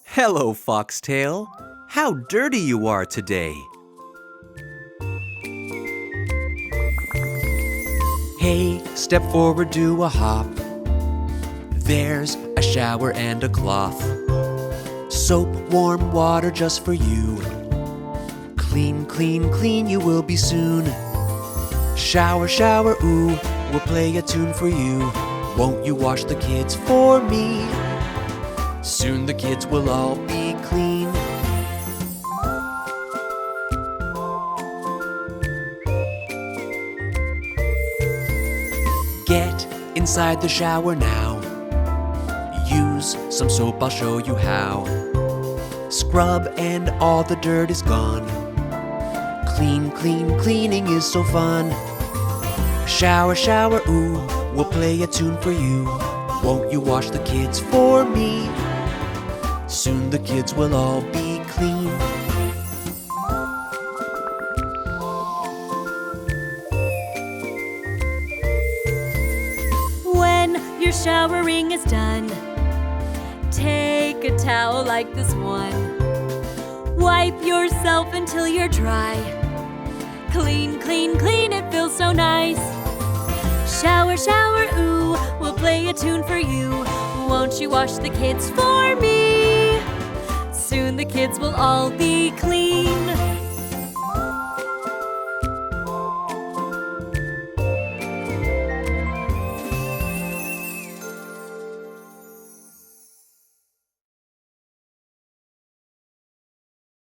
Hello, Foxtail. How dirty you are today. Hey, step forward, do a hop. There's a shower and a cloth. Soap, warm water just for you. Clean, clean, clean you will be soon. Shower, shower, ooh, we'll play a tune for you. Won't you wash the kids for me? Soon the kids will all be clean. Get inside the shower now. Use some soap, I'll show you how. Scrub and all the dirt is gone. Clean, clean, cleaning is so fun. Shower, shower, ooh, we'll play a tune for you. Won't you wash the kids for me? Soon the kids will all be clean. When your showering is done, take a towel like this one. Wipe yourself until you're dry. Clean, clean, clean, it feels so nice. Shower, shower, ooh, we'll play a tune for you. Won't you wash the kids for me? Soon the kids will all be clean.